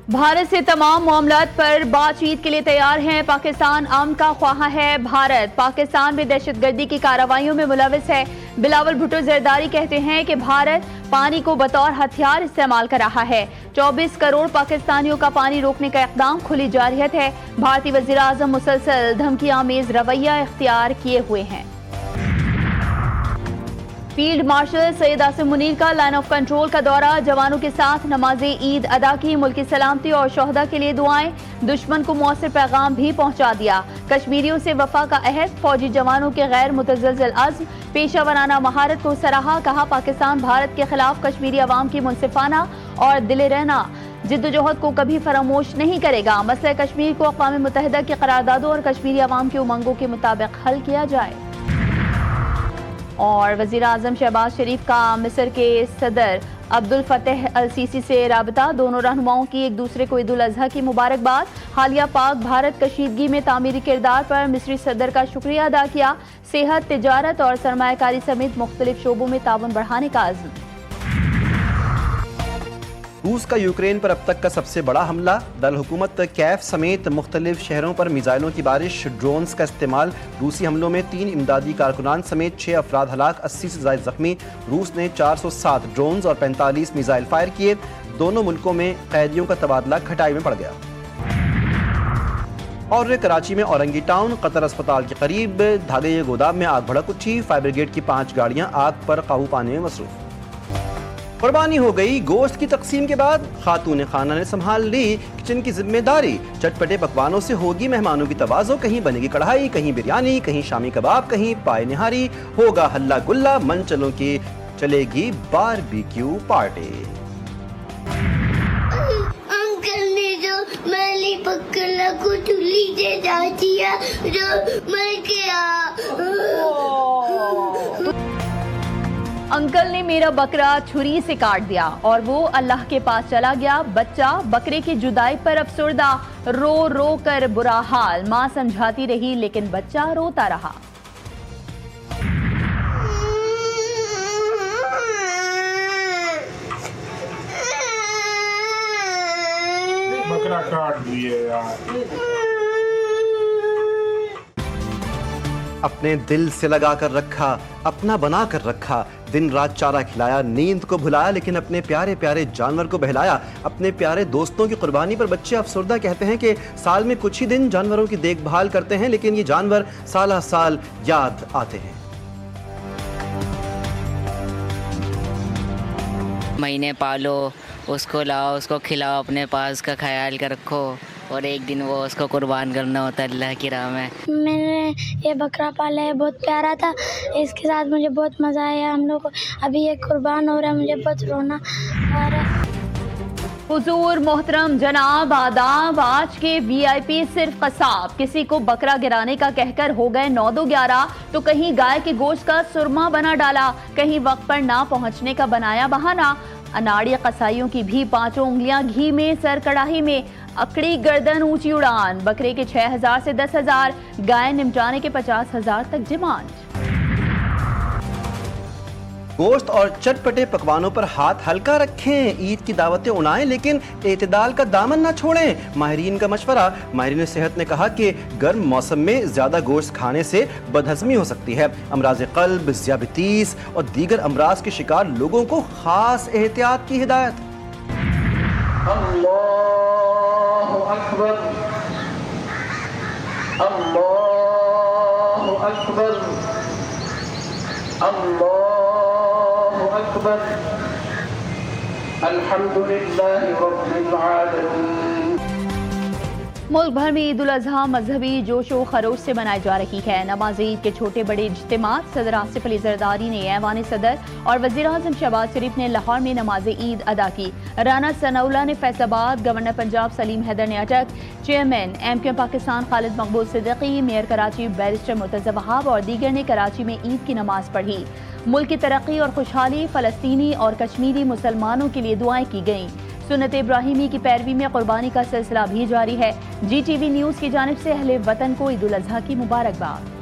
بھارت سے تمام معاملات پر بات چیت کے لیے تیار ہیں۔ پاکستان امن کا خواہاں ہے۔ بھارت پاکستان میں دہشت گردی کی کارروائیوں میں ملوث ہے۔ بلاول بھٹو زرداری کہتے ہیں کہ بھارت پانی کو بطور ہتھیار استعمال کر رہا ہے۔ 24 کروڑ پاکستانیوں کا پانی روکنے کا اقدام کھلی جارحیت ہے۔ بھارتی وزیر اعظم مسلسل دھمکی آمیز رویہ اختیار کیے ہوئے ہیں۔ فیلڈ مارشل سید عاصم منیر کا لائن آف کنٹرول کا دورہ، جوانوں کے ساتھ نماز عید ادا کی، ملکی سلامتی اور شہداء کے لیے دعائیں، دشمن کو مؤثر پیغام بھی پہنچا دیا۔ کشمیریوں سے وفا کا عہد، فوجی جوانوں کے غیر متزلزل عزم، پیشہ ورانہ مہارت کو سراہا، کہا پاکستان بھارت کے خلاف کشمیری عوام کی منصفانہ اور دل رہنا جدوجہد کو کبھی فراموش نہیں کرے گا۔ مسئلہ کشمیر کو اقوام متحدہ کی قراردادوں اور کشمیری عوام کے امنگوں کے مطابق حل کیا جائے۔ اور وزیر اعظم شہباز شریف کا مصر کے صدر عبدالفتح السیسی سے رابطہ، دونوں رہنماؤں کی ایک دوسرے کو عید الاضحیٰ کی مبارکباد۔ حالیہ پاک بھارت کشیدگی میں تعمیری کردار پر مصری صدر کا شکریہ ادا کیا۔ صحت، تجارت اور سرمایہ کاری سمیت مختلف شعبوں میں تعاون بڑھانے کا عزم۔ روس کا یوکرین پر اب تک کا سب سے بڑا حملہ، دارالحکومت کیف سمیت مختلف شہروں پر میزائلوں کی بارش، ڈرونز کا استعمال۔ روسی حملوں میں 3 امدادی کارکنان سمیت 6 افراد ہلاک، 80 سے زائد زخمی۔ روس نے 407 ڈرونز اور 45 میزائل فائر کیے۔ دونوں ملکوں میں قیدیوں کا تبادلہ کھٹائی میں پڑ گیا۔ اور کراچی میں اورنگی ٹاؤن قطر اسپتال کے قریب دھاگے گودام میں آگ بھڑک اٹھی، فائر بریگیڈ کی 5 گاڑیاں آگ پر قابو پانے میں مصروف۔ قربانی ہو گئی، گوشت کی تقسیم کے بعد خاتون خانہ نے سنبھال لی کچن کی ذمہ داری۔ چٹپٹے پکوانوں سے ہوگی مہمانوں کی توازو، کہیں بنے گی کڑھائی، کہیں بریانی، کہیں شامی کباب، کہیں پائے نہاری، ہوگا ہلا گلا، منچلوں کی چلے گی باربیکیو پارٹی۔ انکل نے جو میلی پکڑنا کو چولی سے جاتی ہے جو مر گیا۔ انکل نے میرا بکرا چھری سے کاٹ دیا اور وہ اللہ کے پاس چلا گیا۔ بچہ بکرے کی جدائی پر افسردہ، رو رو کر برا حال، ماں سمجھاتی رہی لیکن بچہ روتا رہا۔ بکرا کاٹ دیے یار۔ اپنے دل سے لگا کر رکھا، اپنا بنا کر رکھا، دن رات چارہ کھلایا، نیند کو بھلایا لیکن اپنے پیارے پیارے جانور کو بہلایا۔ اپنے پیارے دوستوں کی قربانی پر بچے افسردہ کہتے ہیں کہ سال میں کچھ ہی دن جانوروں کی دیکھ بھال کرتے ہیں لیکن یہ جانور سالہ سال یاد آتے ہیں۔ مہینے پالو، اس کو لاؤ، اس کو کھلاؤ، اپنے پاس اس کا خیال کر رکھو اور ایک دن وہ اس کو قربان کرنا ہوتا ہے اللہ کی راہ میں۔ میں نے یہ بکرا پالا ہے، بہت پیارا تھا، اس کے ساتھ مجھے بہت مزہ آیا۔ ہم لوگ ابھی یہ قربان ہو رہا ہے، مجھے بہت رونا آ رہا ہے۔ حضور محترم جناب آداب، آج کے وی آئی پی صرف قصاب، کسی کو بکرا گرانے کا کہہ کر ہو گئے 9-2-11، تو کہیں گائے کے گوشت کا سرما بنا ڈالا، کہیں وقت پر نہ پہنچنے کا بنایا بہانہ۔ اناڑی قصائیوں کی بھی 5 انگلیاں گھی میں، سر کڑاہی میں، اکڑی گردن اونچی اڑان، بکرے کے 6000 سے 10,000، گائے نمٹانے کے 50,000 تک ڈیمانڈ۔ گوشت اور چٹپٹے پکوانوں پر ہاتھ ہلکا رکھیں، عید کی دعوتیں اڑائیں لیکن اعتدال کا دامن نہ چھوڑیں۔ ماہرین کا مشورہ، ماہرین صحت نے کہا کہ گرم موسم میں زیادہ گوشت کھانے سے بدہضمی ہو سکتی ہے۔ امراض قلب، ذیابیطیس اور دیگر امراض کے شکار لوگوں کو خاص احتیاط کی ہدایت۔ اللہ اکبر، اللہ اکبر، اللہ اکبر، الحمدللہ رب العالمین۔ ملک بھر میں عید الاضحیٰ مذہبی جوش و خروش سے منائی جا رہی ہے۔ نماز عید کے چھوٹے بڑے اجتماعات، صدر آصف علی زرداری نے ایوان صدر اور وزیر اعظم شہباز شریف نے لاہور میں نماز عید ادا کی۔ رانا ثناء اللہ نے فیصل آباد، گورنر پنجاب سلیم حیدر نے اٹک، چیئرمین ایم کیو پاکستان خالد مقبول صدیقی، میئر کراچی بیرسٹر مرتضی وہاب اور دیگر نے کراچی میں عید کی نماز پڑھی۔ ملک کی ترقی اور خوشحالی، فلسطینی اور کشمیری مسلمانوں کے لیے دعائیں کی گئیں۔ سنت ابراہیمی کی پیروی میں قربانی کا سلسلہ بھی جاری ہے۔ جی ٹی وی نیوز کی جانب سے اہل وطن کو عید الاضحیٰ کی مبارکباد۔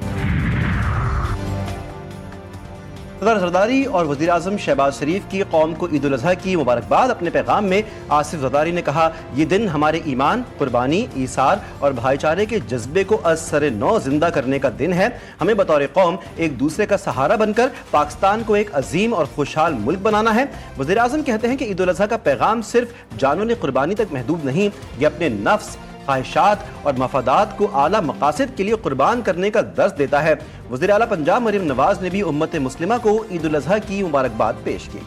صدر زرداری اور وزیر اعظم شہباز شریف کی قوم کو عید الاضحیٰ کی مبارکباد اپنے پیغام میں آصف زرداری نے کہا، یہ دن ہمارے ایمان، قربانی، ایثار اور بھائی چارے کے جذبے کو از سر نو زندہ کرنے کا دن ہے۔ ہمیں بطور قوم ایک دوسرے کا سہارا بن کر پاکستان کو ایک عظیم اور خوشحال ملک بنانا ہے۔ وزیر اعظم کہتے ہیں کہ عید الاضحیٰ کا پیغام صرف جانوں قربانی تک محدود نہیں، یہ اپنے نفس، خواہشات اور مفادات کو اعلیٰ مقاصد کے لیے قربان کرنے کا درس دیتا ہے۔ وزیر اعلیٰ پنجاب مریم نواز نے بھی امت مسلمہ کو عید الاضحیٰ کی مبارکباد پیش کی۔